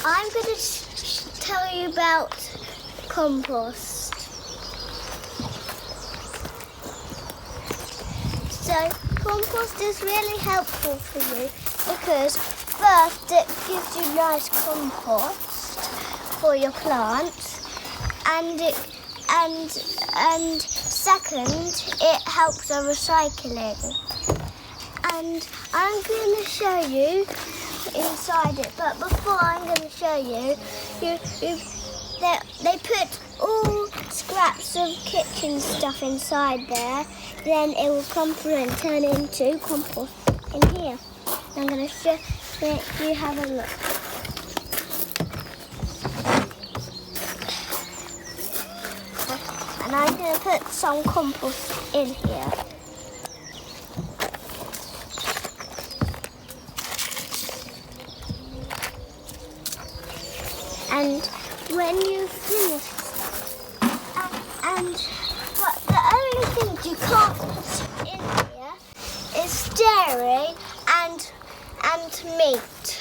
I'm going to tell you about compost. So compost is really helpful for you because first it gives you nice compost for your plants, and second it helps the recycling. And I'm going to show you inside it, but before I'm going to show you, they put all scraps of kitchen stuff inside there, then it will come through and turn into compost in here. I'm going to make you have a look. And I'm going to put some compost in here. And when you finish, but the only things you can't put in here is dairy and meat.